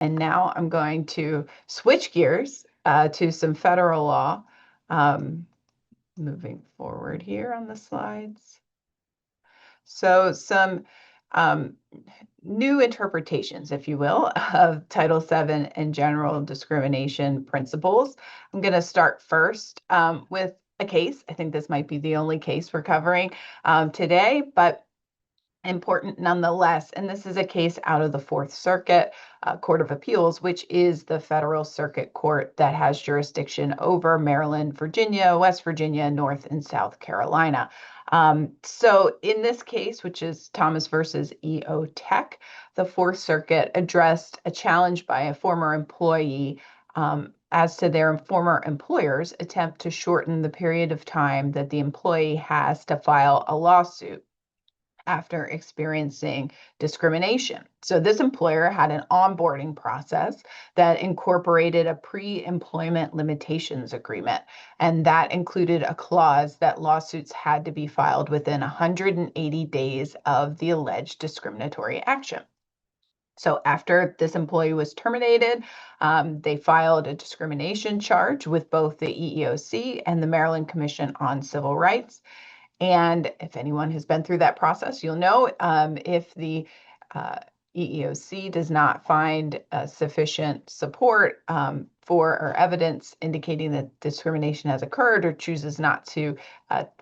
And now I'm going to switch gears to some federal law. Moving forward here on the slides. So some new interpretations, if you will, of Title VII and general discrimination principles. I'm going to start first with a case. I think this might be the only case we're covering today, but important nonetheless. And this is a case out of the Fourth Circuit Court of Appeals, which is the federal circuit court that has jurisdiction over Maryland, Virginia, West Virginia, North and South Carolina. So in this case, which is Thomas versus EOTech, the Fourth Circuit addressed a challenge by a former employee as to their former employer's attempt to shorten the period of time that the employee has to file a lawsuit after experiencing discrimination. So this employer had an onboarding process that incorporated a pre-employment limitations agreement, and that included a clause that lawsuits had to be filed within 180 days of the alleged discriminatory action. So after this employee was terminated, they filed a discrimination charge with both the EEOC and the Maryland Commission on Civil Rights. And if anyone has been through that process, you'll know if the EEOC does not find sufficient support for or evidence indicating that discrimination has occurred or chooses not to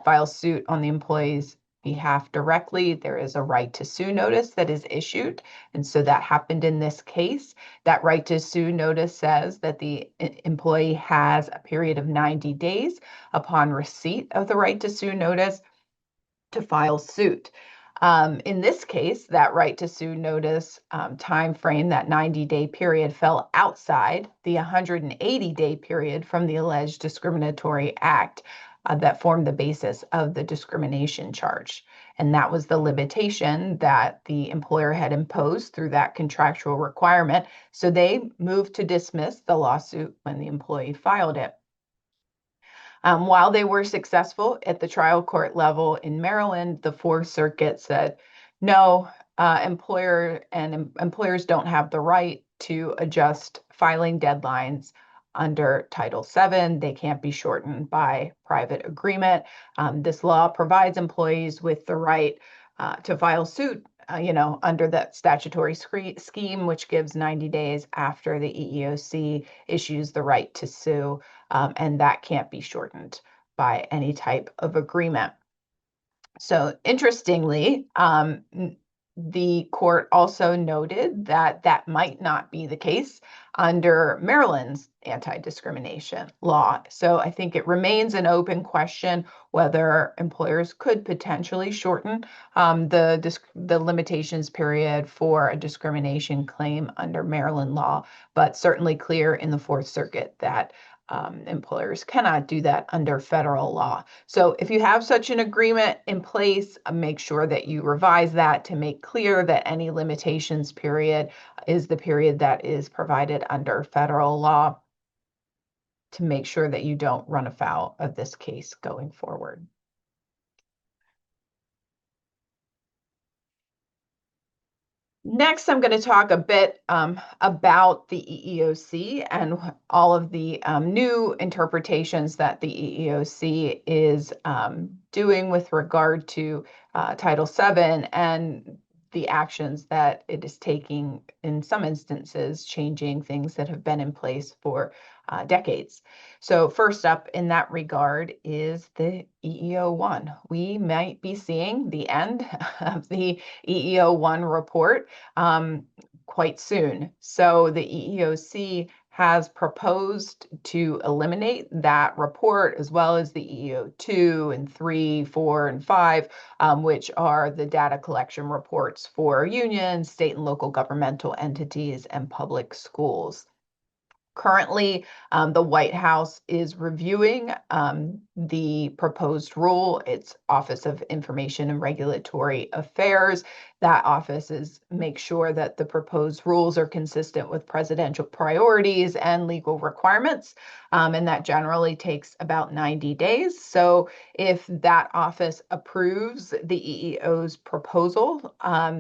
file suit on the employee's behalf directly, there is a right to sue notice that is issued. And so that happened in this case. That right to sue notice says that the employee has a period of 90 days upon receipt of the right to sue notice to file suit. In this case, that right to sue notice time frame, that 90-day period, fell outside the 180-day period from the alleged discriminatory act that formed the basis of the discrimination charge. And that was the limitation that the employer had imposed through that contractual requirement. So they moved to dismiss the lawsuit when the employee filed it. While they were successful at the trial court level in Maryland, the Fourth Circuit said, no, employers don't have the right to adjust filing deadlines under Title VII. They can't be shortened by private agreement. This law provides employees with the right to file suit under that statutory scheme, which gives 90 days after the EEOC issues the right to sue, and that can't be shortened by any type of agreement. So interestingly, the court also noted that that might not be the case under Maryland's anti-discrimination law. So I think it remains an open question whether employers could potentially shorten the limitations period for a discrimination claim under Maryland law, but certainly clear in the Fourth Circuit that employers cannot do that under federal law. So if you have such an agreement in place, make sure that you revise that to make clear that any limitations period is the period that is provided under federal law, to make sure that you don't run afoul of this case going forward. Next, I'm going to talk a bit about the EEOC and all of the new interpretations that the EEOC is doing with regard to Title VII and the actions that it is taking, in some instances, changing things that have been in place for decades. So first up in that regard is the EEO1. We might be seeing the end of the EEO1 report quite soon. So the EEOC has proposed to eliminate that report, as well as the EEO2 and 3, 4, and 5, which are the data collection reports for unions, state and local governmental entities, and public schools. Currently, the White House is reviewing the proposed rule. Its Office of Information and Regulatory Affairs. That office makes sure that the proposed rules are consistent with presidential priorities and legal requirements. And that generally takes about 90 days. So if that office approves the EEO's proposal,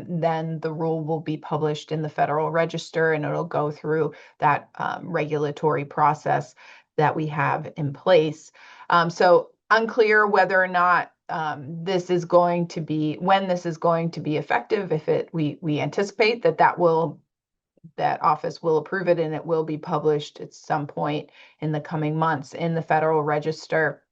then the rule will be published in the Federal Register, and it'll go through that regulatory process that we have in place. So unclear whether or not this is going to be, when this is going to be effective. We anticipate that office will approve it, and it will be published at some point in the coming months in the Federal Register.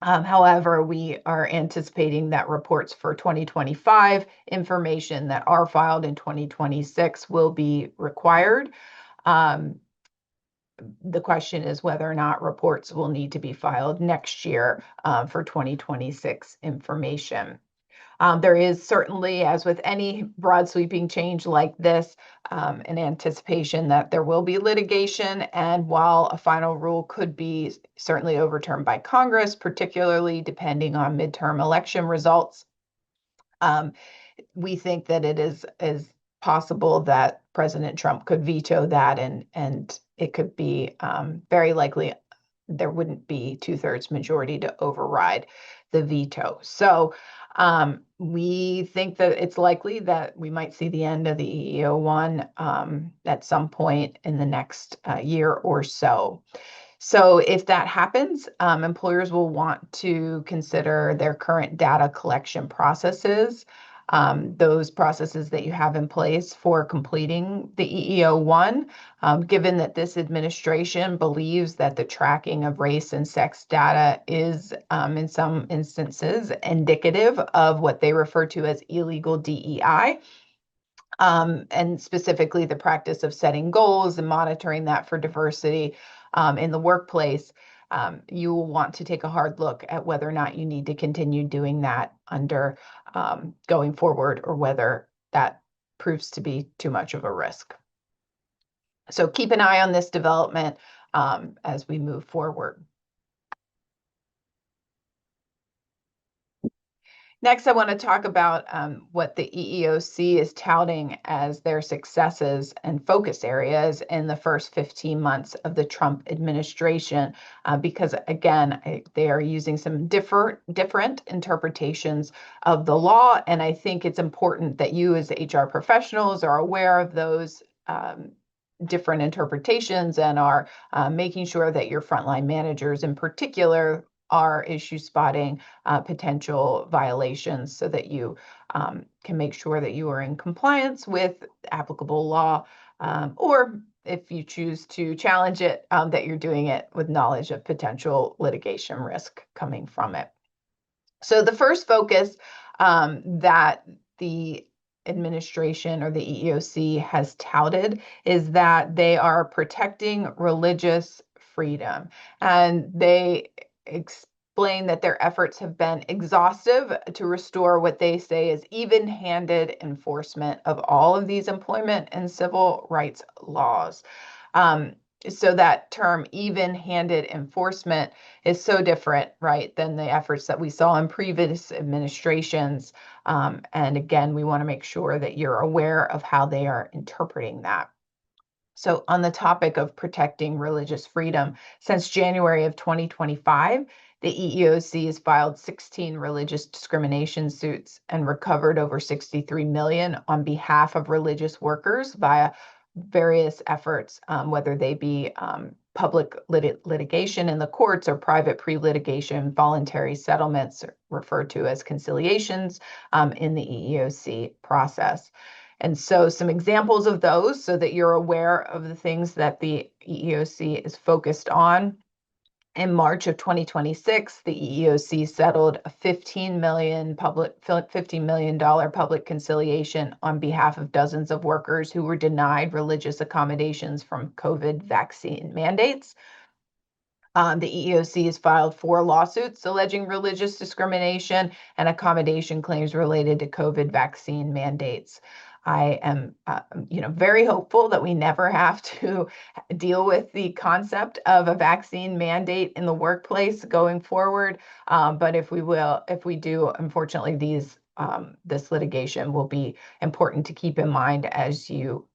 However, we are anticipating that reports for 2025 information that are filed in 2026 will be required. The question is whether or not reports will need to be filed next year for 2026 information. There is certainly, as with any broad sweeping change like this, an anticipation that there will be litigation. And while a final rule could be certainly overturned by Congress, particularly depending on midterm election results, we think that it is possible that President Trump could veto that, and it could be very likely there wouldn't be 2/3 majority to override the veto. So we think that it's likely that we might see the end of the EEO1 at some point in the next year or so. So if that happens, employers will want to consider their current data collection processes, those processes that you have in place for completing the EEO1, given that this administration believes that the tracking of race and sex data is, in some instances, indicative of what they refer to as illegal DEI. And specifically the practice of setting goals and monitoring that for diversity in the workplace. You will want to take a hard look at whether or not you need to continue doing that under going forward, or whether that proves to be too much of a risk. So keep an eye on this development as we move forward. Next, I want to talk about what the EEOC is touting as their successes and focus areas in the first 15 months of the Trump administration, because again, they are using some different interpretations of the law. And I think it's important that you as HR professionals are aware of those different interpretations, and are making sure that your frontline managers in particular are issue spotting potential violations, so that you can make sure that you are in compliance with applicable law, or if you choose to challenge it, that you're doing it with knowledge of potential litigation risk coming from it. So the first focus that the administration or the EEOC has touted is that they are protecting religious freedom, and they explain that their efforts have been exhaustive to restore what they say is even-handed enforcement of all of these employment and civil rights laws. So that term even-handed enforcement is so different, right, than the efforts that we saw in previous administrations. And again, we want to make sure that you're aware of how they are interpreting that. So on the topic of protecting religious freedom, since January of 2025, the EEOC has filed 16 religious discrimination suits and recovered over $63 million on behalf of religious workers via various efforts, whether they be public litigation in the courts or private pre-litigation voluntary settlements, referred to as conciliations, in the EEOC process. And so some examples of those, so that you're aware of the things that the EEOC is focused on. In March of 2026, the EEOC settled a $15 million public conciliation on behalf of dozens of workers who were denied religious accommodations from COVID vaccine mandates. The EEOC has filed 4 lawsuits alleging religious discrimination and accommodation claims related to COVID vaccine mandates. I am, very hopeful that we never have to deal with the concept of a vaccine mandate in the workplace going forward. But if we do, unfortunately, this litigation will be important to keep in mind as you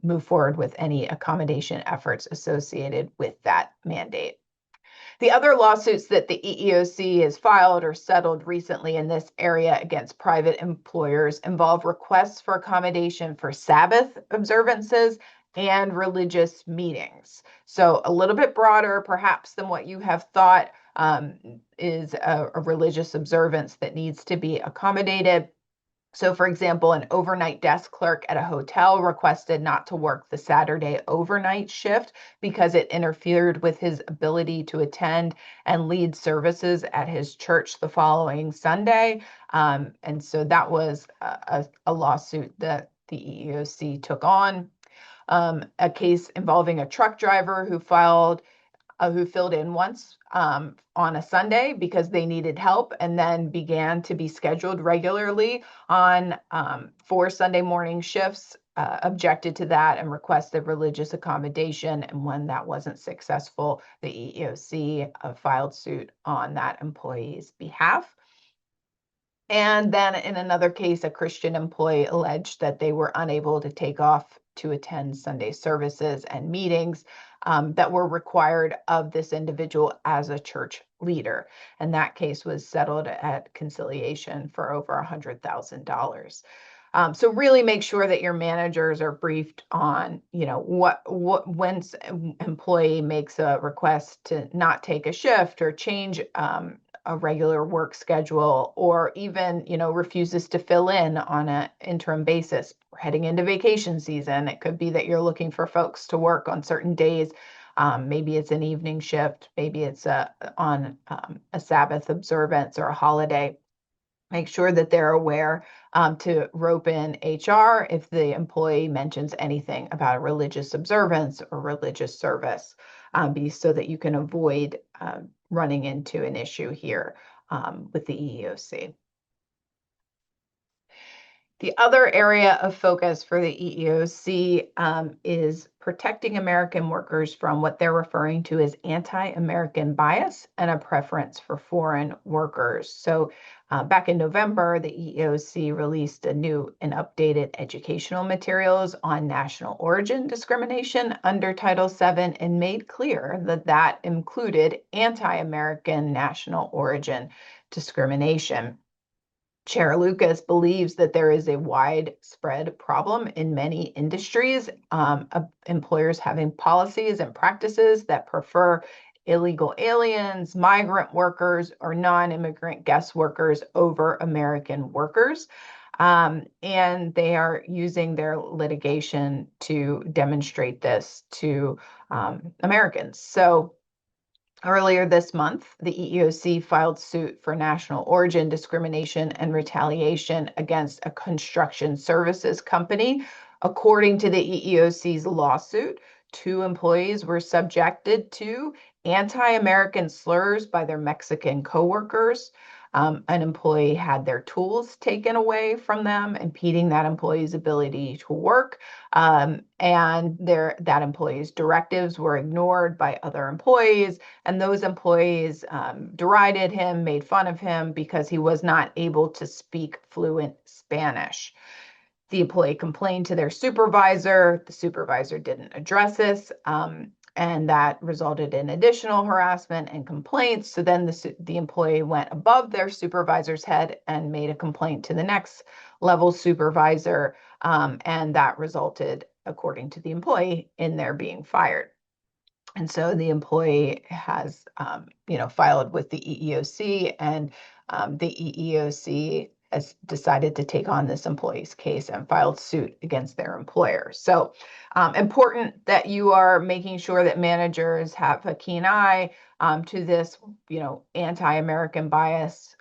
move forward with any accommodation efforts associated with that mandate. The other lawsuits that the EEOC has filed or settled recently in this area against private employers involve requests for accommodation for Sabbath observances and religious meetings. So a little bit broader, perhaps, than what you have thought is a religious observance that needs to be accommodated. So, for example, an overnight desk clerk at a hotel requested not to work the Saturday overnight shift because it interfered with his ability to attend and lead services at his church the following Sunday. And so that was a lawsuit that the EEOC took on. A case involving a truck driver who filled in once on a Sunday because they needed help, and then began to be scheduled regularly on 4 Sunday morning shifts, objected to that and requested religious accommodation. And when that wasn't successful, the EEOC filed suit on that employee's behalf. And then in another case, a Christian employee alleged that they were unable to take off to attend Sunday services and meetings that were required of this individual as a church leader. And that case was settled at conciliation for over $100,000. So really make sure that your managers are briefed on, when employee makes a request to not take a shift or change a regular work schedule, or even, refuses to fill in on an interim basis. We're heading into vacation season. It could be that you're looking for folks to work on certain days. Maybe it's an evening shift. Maybe it's on a Sabbath observance or a holiday. Make sure that they're aware to rope in HR if the employee mentions anything about a religious observance or religious service, so that you can avoid running into an issue here with the EEOC. The other area of focus for the EEOC is protecting American workers from what they're referring to as anti-American bias and a preference for foreign workers. So back in November, the EEOC released a new and updated educational materials on national origin discrimination under Title VII and made clear that that included anti-American national origin discrimination. Chair Lucas believes that there is a widespread problem in many industries of employers having policies and practices that prefer illegal aliens, migrant workers, or non-immigrant guest workers over American workers. And they are using their litigation to demonstrate this to Americans. So earlier this month, the EEOC filed suit for national origin discrimination and retaliation against a construction services company. According to the EEOC's lawsuit, 2 employees were subjected to anti-American slurs by their Mexican coworkers. An employee had their tools taken away from them, impeding that employee's ability to work. And that employee's directives were ignored by other employees, and those employees derided him, made fun of him because he was not able to speak fluent Spanish. The employee complained to their supervisor. The supervisor didn't address this, and that resulted in additional harassment and complaints. So then the employee went above their supervisor's head and made a complaint to the next level supervisor, and that resulted, according to the employee, in their being fired. And so the employee has, filed with the EEOC, and the EEOC has decided to take on this employee's case and filed suit against their employer. So important that you are making sure that managers have a keen eye to this, anti-American bias,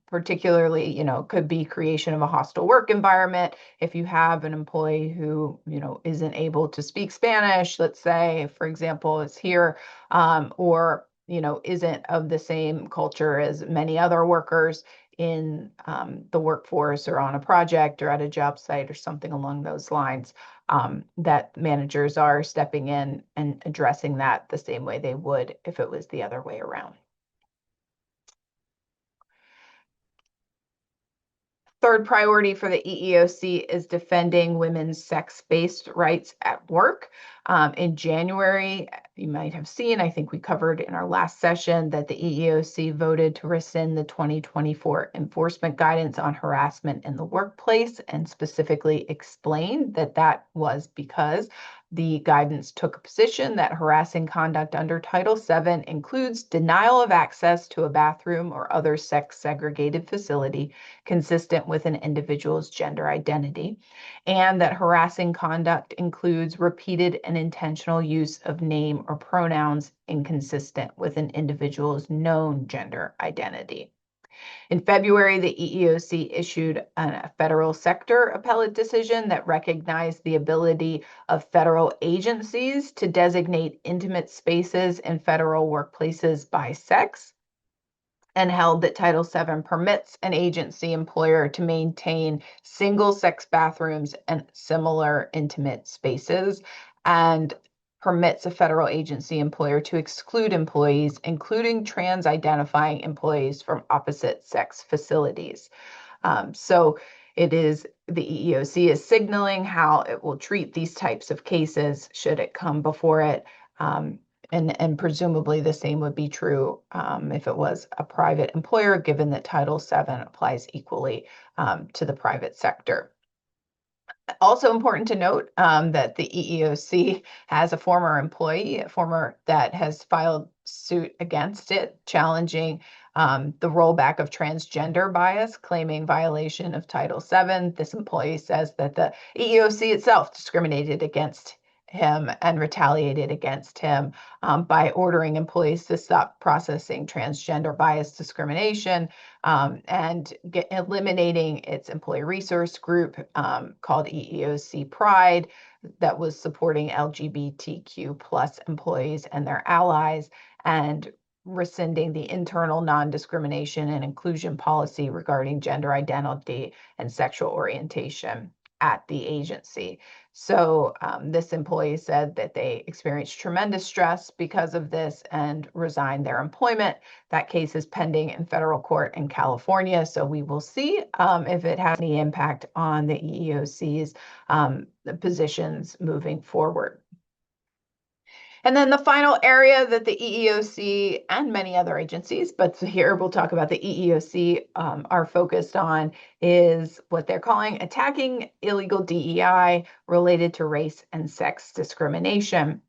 particularly, could be creation of a hostile work environment. If you have an employee who, isn't able to speak Spanish, let's say, for example, is here, or, isn't of the same culture as many other workers, in the workforce or on a project or at a job site or something along those lines, that managers are stepping in and addressing that the same way they would if it was the other way around. Third priority for the EEOC is defending women's sex-based rights at work. In January, you might have seen, I think we covered in our last session, that the EEOC voted to rescind the 2024 enforcement guidance on harassment in the workplace, and specifically explained that that was because the guidance took a position that harassing conduct under Title VII includes denial of access to a bathroom or other sex-segregated facility consistent with an individual's gender identity, and that harassing conduct includes repeated and intentional use of name or pronouns inconsistent with an individual's known gender identity. In February, the EEOC issued a federal sector appellate decision that recognized the ability of federal agencies to designate intimate spaces in federal workplaces by sex, and held that Title VII permits an agency employer to maintain single-sex bathrooms and similar intimate spaces, and permits a federal agency employer to exclude employees, including trans-identifying employees, from opposite-sex facilities. So it is, the EEOC is signaling how it will treat these types of cases should it come before it. And presumably the same would be true if it was a private employer, given that Title VII applies equally to the private sector. Also important to note that the EEOC has a former employee, that has filed suit against it, challenging the rollback of transgender bias, claiming violation of Title VII. This employee says that the EEOC itself discriminated against him and retaliated against him by ordering employees to stop processing transgender bias discrimination, and eliminating its employee resource group called EEOC Pride, that was supporting LGBTQ plus employees and their allies, and rescinding the internal non-discrimination and inclusion policy regarding gender identity and sexual orientation at the agency. So this employee said that they experienced tremendous stress because of this and resigned their employment. That case is pending in federal court in California, so we will see if it has any impact on the EEOC's positions moving forward. And then the final area that the EEOC and many other agencies, but here we'll talk about the EEOC, are focused on is what they're calling attacking illegal DEI related to race and sex discrimination.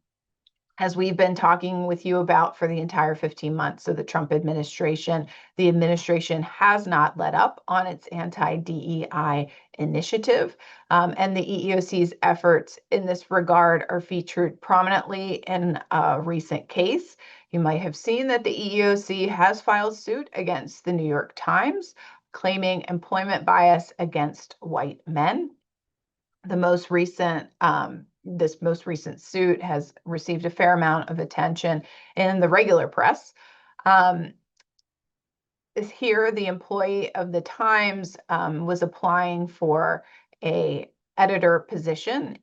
As we've been talking with you about for the entire 15 months of the Trump administration, the administration has not let up on its anti-DEI initiative. And the EEOC's efforts in this regard are featured prominently in a recent case. You might have seen that the EEOC has filed suit against the New York Times, claiming employment bias against white men. The most recent this most recent suit has received a fair amount of attention in the regular press. Here, the employee of the Times was applying for a editor position.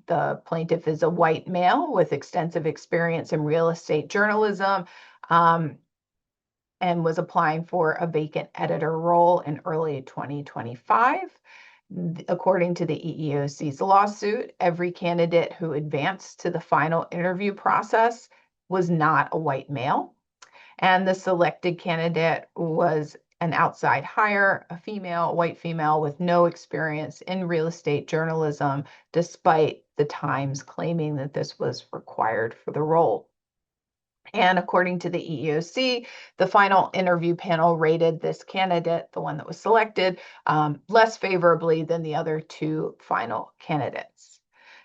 The plaintiff is a white male with extensive experience in real estate journalism, and was applying for a vacant editor role in early 2025. According to the EEOC's lawsuit, every candidate who advanced to the final interview process was not a white male, and the selected candidate was an outside hire, a white female with no experience in real estate journalism, despite the Times claiming that this was required for the role. And according to the EEOC, the final interview panel rated this candidate, the one that was selected, less favorably than the other two final candidates.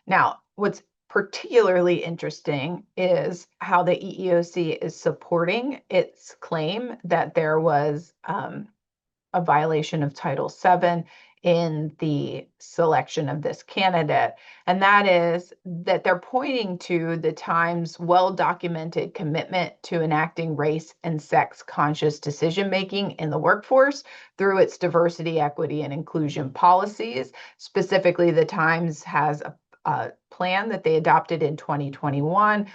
Now, what's particularly interesting is how the EEOC is supporting its claim that there was a violation of Title VII in the selection of this candidate. And that is that they're pointing to the Times' well-documented commitment to enacting race and sex conscious decision-making in the workforce through its diversity, equity, and inclusion policies. Specifically, the Times has a plan that they adopted in 2021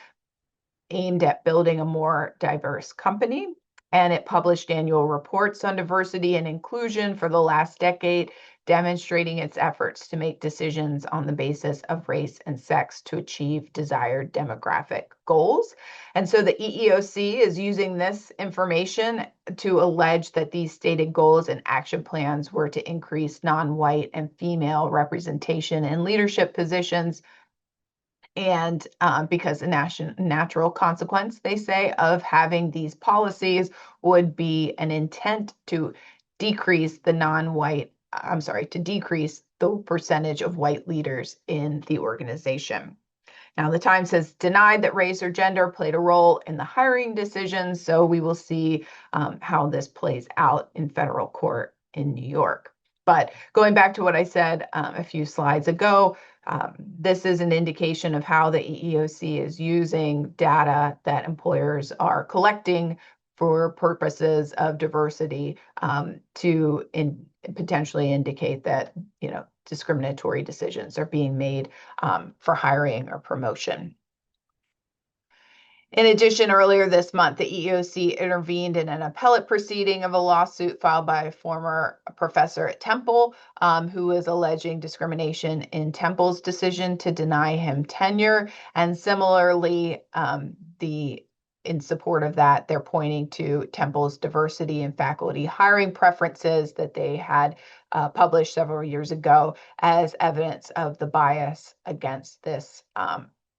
aimed at building a more diverse company. And it published annual reports on diversity and inclusion for the last decade, demonstrating its efforts to make decisions on the basis of race and sex to achieve desired demographic goals. And so the EEOC is using this information to allege that these stated goals and action plans were to increase non-white and female representation in leadership positions. And because a natural consequence, they say, of having these policies would be an intent to decrease the decrease the percentage of white leaders in the organization. Now, the Times has denied that race or gender played a role in the hiring decisions, so we will see how this plays out in federal court in New York. But going back to what I said a few slides ago, this is an indication of how the EEOC is using data that employers are collecting for purposes of diversity to potentially indicate that, discriminatory decisions are being made for hiring or promotion. In addition, earlier this month, the EEOC intervened in an appellate proceeding of a lawsuit filed by a former professor at Temple who is alleging discrimination in Temple's decision to deny him tenure. And similarly, in support of that, they're pointing to Temple's diversity and faculty hiring preferences that they had published several years ago as evidence of the bias against this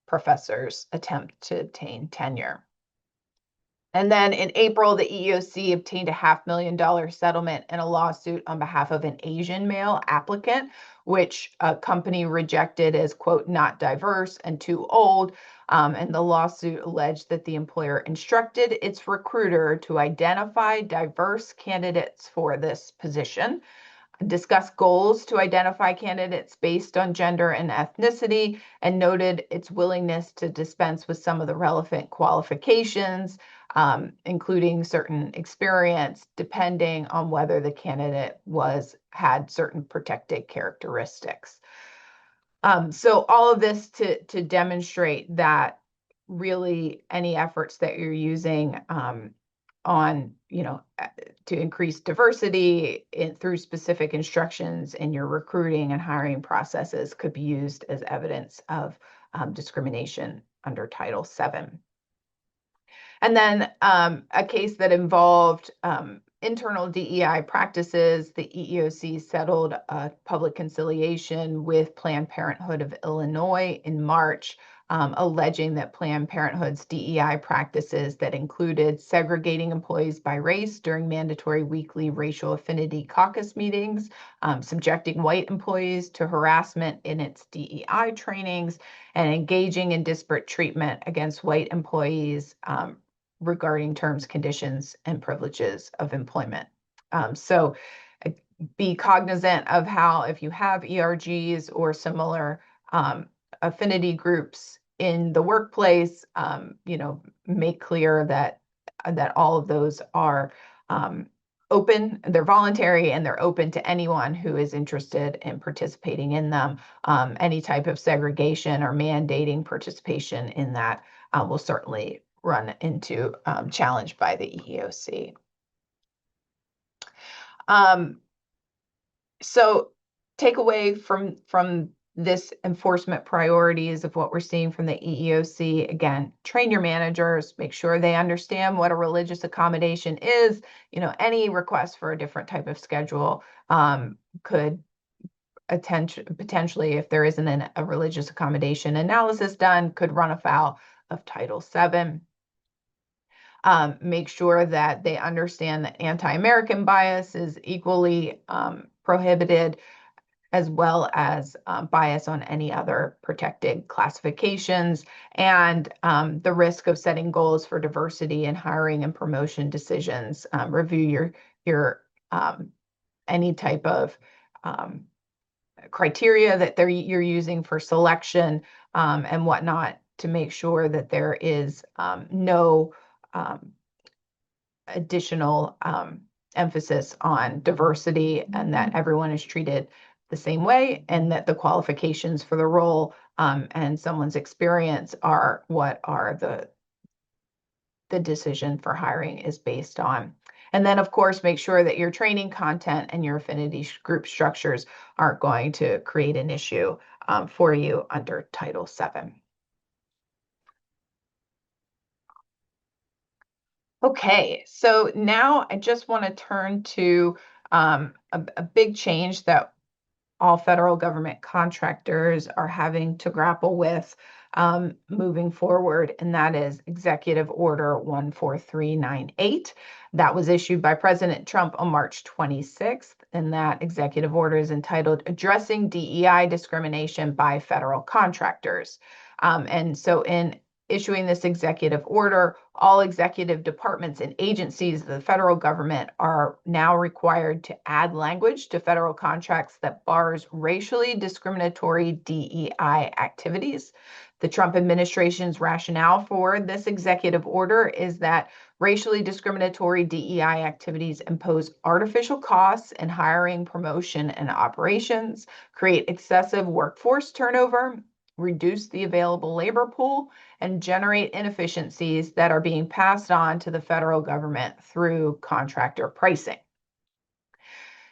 professor's attempt to obtain tenure. And then in April, the EEOC obtained a $500,000 settlement in a lawsuit on behalf of an Asian male applicant, which a company rejected as, quote, not diverse and too old. And the lawsuit alleged that the employer instructed its recruiter to identify diverse candidates for this position, discussed goals to identify candidates based on gender and ethnicity, and noted its willingness to dispense with some of the relevant qualifications, including certain experience, depending on whether the candidate had certain protected characteristics. So all of this to demonstrate that really any efforts that you're using on, to increase diversity through specific instructions in your recruiting and hiring processes could be used as evidence of discrimination under Title VII. And then a case that involved internal DEI practices, the EEOC settled a public conciliation with Planned Parenthood of Illinois in March, alleging that Planned Parenthood's DEI practices that included segregating employees by race during mandatory weekly racial affinity caucus meetings, subjecting white employees to harassment in its DEI trainings, and engaging in disparate treatment against white employees regarding terms, conditions, and privileges of employment. So be cognizant of how, if you have ERGs or similar affinity groups in the workplace, make clear that all of those are open, they're voluntary, and they're open to anyone who is interested in participating in them. Any type of segregation or mandating participation in that will certainly run into challenge by the EEOC. So takeaway from this enforcement priorities of what we're seeing from the EEOC, again, train your managers, make sure they understand what a religious accommodation is. Any request for a different type of schedule could potentially, if there isn't a religious accommodation analysis done, could run afoul of Title VII. Make sure that they understand that anti-American bias is equally prohibited, as well as bias on any other protected classifications, and the risk of setting goals for diversity in hiring and promotion decisions. Review your any type of criteria that you're using for selection and whatnot to make sure that there is no additional emphasis on diversity and that everyone is treated the same way and that the qualifications for the role and someone's experience are what are the decision for hiring is based on. And then, of course, make sure that your training content and your affinity group structures aren't going to create an issue for you under Title VII. Okay, so now I just want to turn to a big change that all federal government contractors are having to grapple with moving forward, and that is Executive Order 14398. That was issued by President Trump on March 26th, and that executive order is entitled Addressing DEI Discrimination by Federal Contractors. And so in issuing this executive order, all executive departments and agencies of the federal government are now required to add language to federal contracts that bars racially discriminatory DEI activities. The Trump administration's rationale for this executive order is that racially discriminatory DEI activities impose artificial costs in hiring, promotion, and operations, create excessive workforce turnover, reduce the available labor pool, and generate inefficiencies that are being passed on to the federal government through contractor pricing.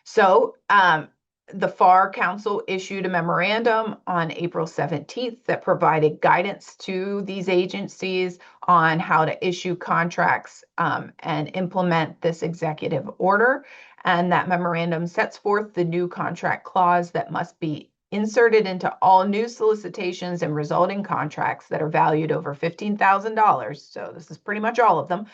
So the FAR Council issued a memorandum on April 17th that provided guidance to these agencies on how to issue contracts and implement this executive order. And that memorandum sets forth the new contract clause that must be inserted into all new solicitations and resulting contracts that are valued over $15,000. So this is pretty much all of them,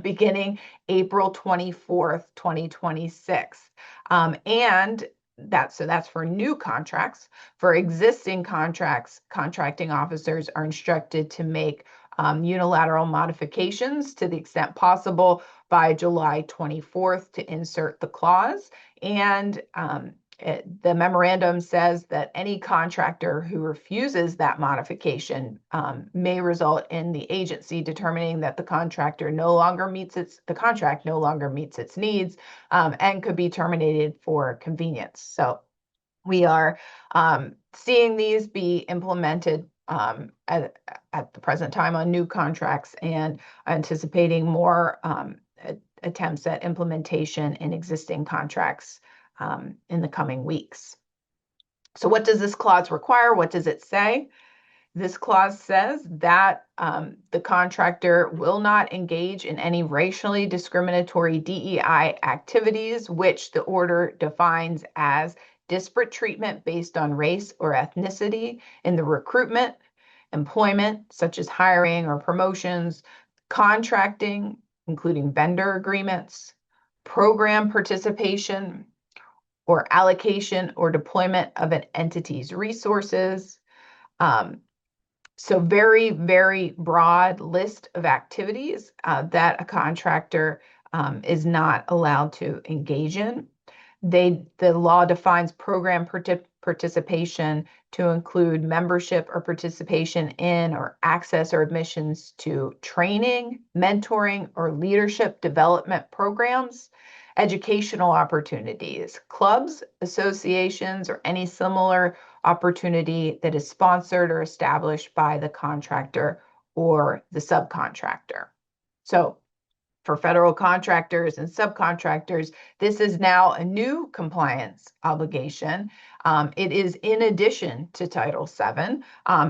beginning April 24th, 2026. And that's for new contracts. For existing contracts, contracting officers are instructed to make unilateral modifications to the extent possible by July 24th to insert the clause. And the memorandum says that any contractor who refuses that modification may result in the agency determining that the contract no longer meets its needs and could be terminated for convenience. So we are seeing these be implemented at the present time on new contracts and anticipating more attempts at implementation in existing contracts in the coming weeks. So what does this clause require? What does it say? This clause says that the contractor will not engage in any racially discriminatory DEI activities, which the order defines as disparate treatment based on race or ethnicity in the recruitment, employment, such as hiring or promotions, contracting, including vendor agreements, program participation, or allocation or deployment of an entity's resources. So very, very broad list of activities that a contractor is not allowed to engage in. The law defines program participation to include membership or participation in or access or admissions to training, mentoring, or leadership development programs, educational opportunities, clubs, associations, or any similar opportunity that is sponsored or established by the contractor or the subcontractor. So for federal contractors and subcontractors, this is now a new compliance obligation. It is in addition to Title VII.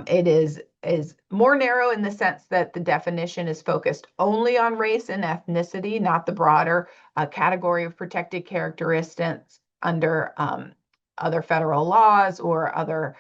It is more narrow in the sense that the definition is focused only on race and ethnicity, not the broader category of protected characteristics under other federal laws or other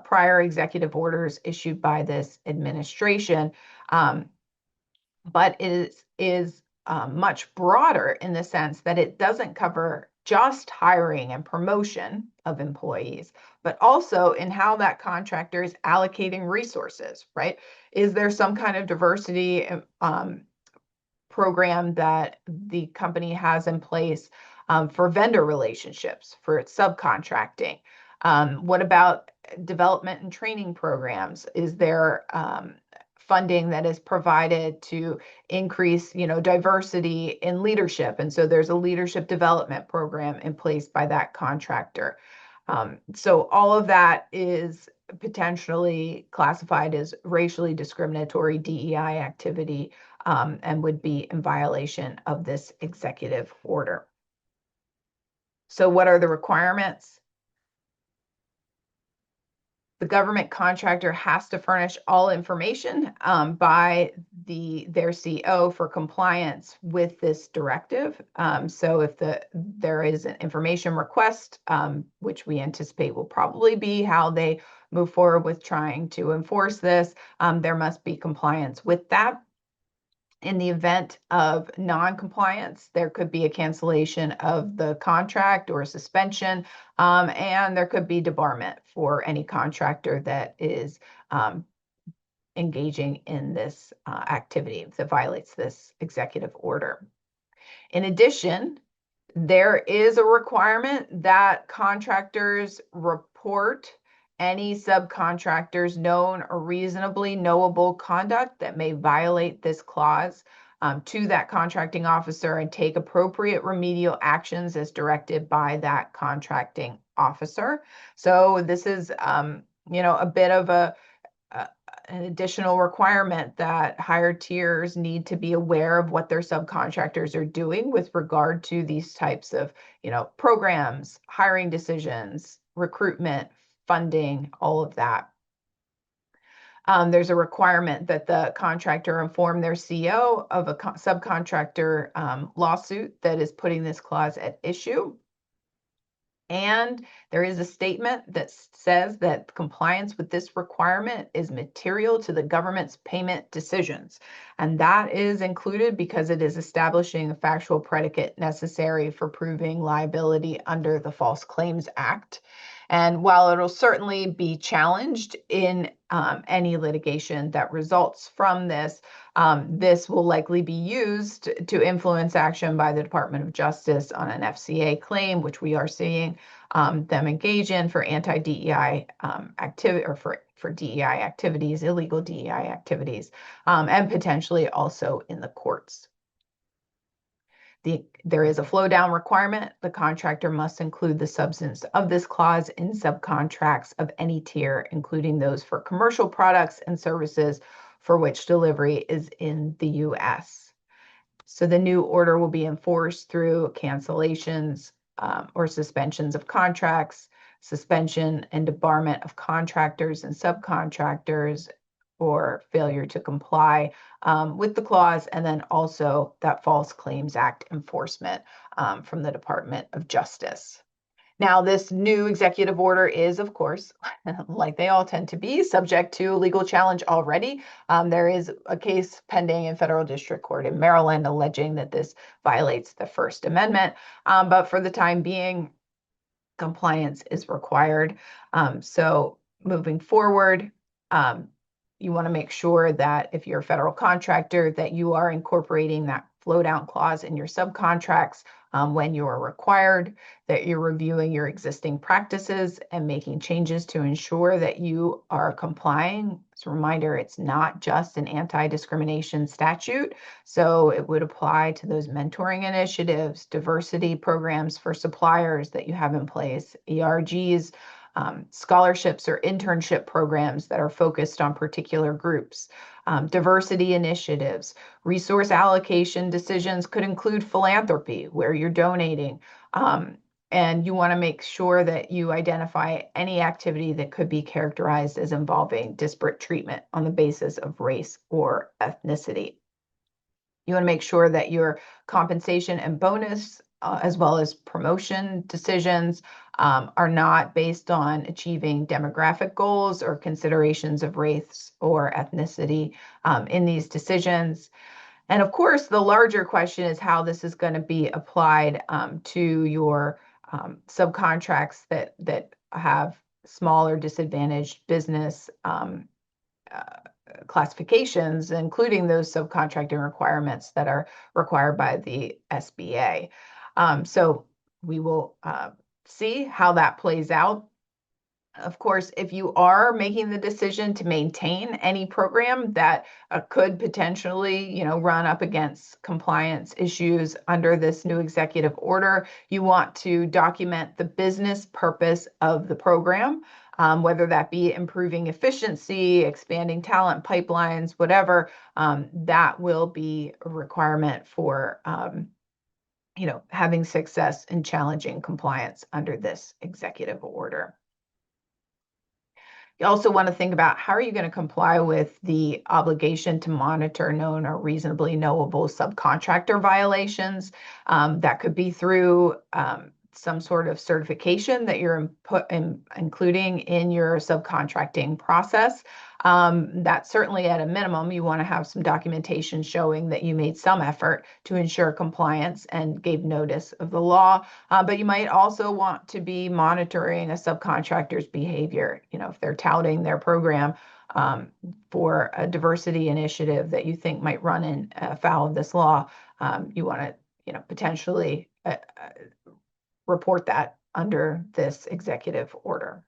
prior executive orders issued by this administration. But it is much broader in the sense that it doesn't cover just hiring and promotion of employees, but also in how that contractor is allocating resources, right? Is there some kind of diversity program that the company has in place for vendor relationships, for subcontracting? What about development and training programs? Is there funding that is provided to increase, diversity in leadership? And so there's a leadership development program in place by that contractor. So all of that is potentially classified as racially discriminatory DEI activity, and would be in violation of this executive order. So what are the requirements? The government contractor has to furnish all information by their CO for compliance with this directive. So if there is an information request, which we anticipate will probably be how they move forward with trying to enforce this, there must be compliance with that. In the event of non-compliance, there could be a cancellation of the contract or a suspension, and there could be debarment for any contractor that is engaging in this activity that violates this executive order. In addition, there is a requirement that contractors report any subcontractors' known or reasonably knowable conduct that may violate this clause to that contracting officer and take appropriate remedial actions as directed by that contracting officer. So this is, a bit of an additional requirement that higher tiers need to be aware of what their subcontractors are doing with regard to these types of, programs, hiring decisions, recruitment, funding, all of that. There's a requirement that the contractor inform their CO of a subcontractor lawsuit that is putting this clause at issue. And there is a statement that says that compliance with this requirement is material to the government's payment decisions. And that is included because it is establishing a factual predicate necessary for proving liability under the False Claims Act. And while it'll certainly be challenged in any litigation that results from this, this will likely be used to influence action by the Department of Justice on an FCA claim, which we are seeing them engage in for anti-DEI activity, or for DEI activities, illegal DEI activities, and potentially also in the courts. There is a flow down requirement. The contractor must include the substance of this clause in subcontracts of any tier, including those for commercial products and services for which delivery is in the U.S. So the new order will be enforced through cancellations or suspensions of contracts, suspension and debarment of contractors and subcontractors, or failure to comply with the clause, and then also that False Claims Act enforcement from the Department of Justice. Now, this new executive order is, of course, like they all tend to be, subject to legal challenge already. There is a case pending in federal district court in Maryland alleging that this violates the First Amendment. But for the time being, compliance is required. So moving forward, you want to make sure that if you're a federal contractor, that you are incorporating that flow down clause in your subcontracts when you are required, that you're reviewing your existing practices and making changes to ensure that you are complying. As a reminder, it's not just an anti-discrimination statute, so it would apply to those mentoring initiatives, diversity programs for suppliers that you have in place, ERGs, scholarships or internship programs that are focused on particular groups, diversity initiatives, resource allocation decisions could include philanthropy, where you're donating, and you want to make sure that you identify any activity that could be characterized as involving disparate treatment on the basis of race or ethnicity. You want to make sure that your compensation and bonus, as well as promotion decisions, are not based on achieving demographic goals or considerations of race or ethnicity in these decisions. And of course, the larger question is how this is going to be applied to your subcontracts that have small or disadvantaged business classifications, including those subcontracting requirements that are required by the SBA. So we will see how that plays out. Of course, if you are making the decision to maintain any program that could potentially, run up against compliance issues under this new executive order, you want to document the business purpose of the program, whether that be improving efficiency, expanding talent pipelines, whatever. That will be a requirement for, having success in challenging compliance under this executive order. You also want to think about how are you going to comply with the obligation to monitor known or reasonably knowable subcontractor violations. That could be through some sort of certification that you're including in your subcontracting process. That certainly at a minimum, you want to have some documentation showing that you made some effort to ensure compliance and gave notice of the law. But you might also want to be monitoring a subcontractor's behavior. If they're touting their program for a diversity initiative that you think might run in afoul of this law, you want to, potentially report that under this executive order.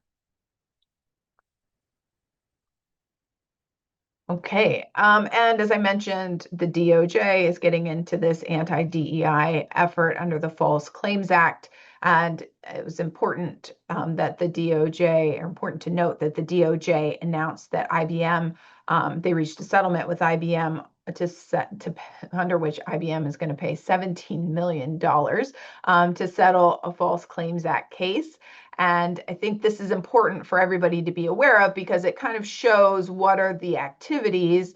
Okay, and as I mentioned, the DOJ is getting into this anti-DEI effort under the False Claims Act, and it was important that the DOJ, or important to note that the DOJ announced that IBM, they reached a settlement with IBM under which IBM is going to pay $17 million to settle a False Claims Act case. And I think this is important for everybody to be aware of because it kind of shows what are the activities,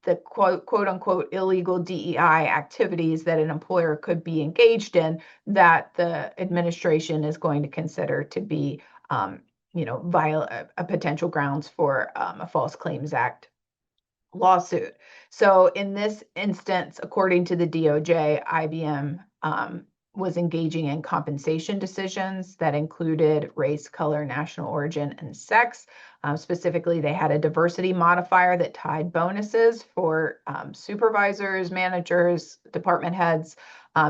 the quote unquote illegal DEI activities that an employer could be engaged in that the administration is going to consider to be, a potential grounds for a False Claims Act lawsuit. So in this instance, according to the DOJ, IBM was engaging in compensation decisions that included race, color, national origin, and sex. Specifically, they had a diversity modifier that tied bonuses for supervisors, managers, department heads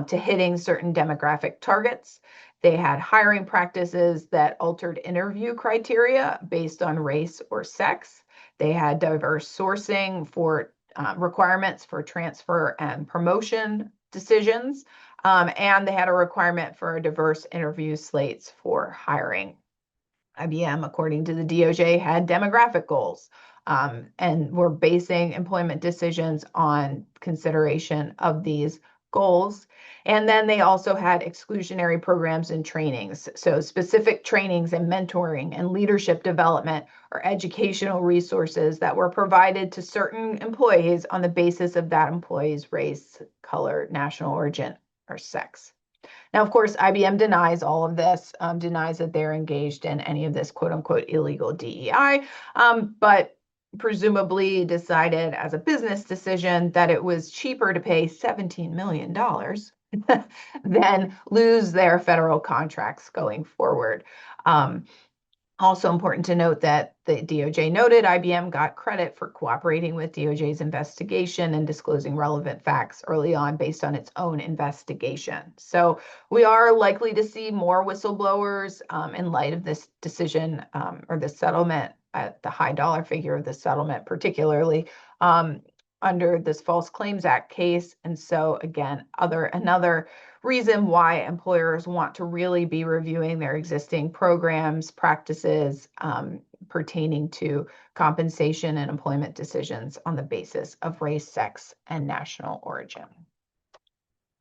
to hitting certain demographic targets. They had hiring practices that altered interview criteria based on race or sex. They had diverse sourcing for requirements for transfer and promotion decisions. And they had a requirement for diverse interview slates for hiring. IBM, according to the DOJ, had demographic goals and were basing employment decisions on consideration of these goals. And then they also had exclusionary programs and trainings. So specific trainings and mentoring and leadership development or educational resources that were provided to certain employees on the basis of that employee's race, color, national origin, or sex. Now, of course, IBM denies all of this, denies that they're engaged in any of this quote unquote illegal DEI, but presumably decided as a business decision that it was cheaper to pay $17 million than lose their federal contracts going forward. Also important to note that the DOJ noted IBM got credit for cooperating with DOJ's investigation and disclosing relevant facts early on based on its own investigation. So we are likely to see more whistleblowers in light of this decision or the settlement at the high dollar figure of the settlement, particularly under this False Claims Act case. And so again, another reason why employers want to really be reviewing their existing programs, practices pertaining to compensation and employment decisions on the basis of race, sex, and national origin.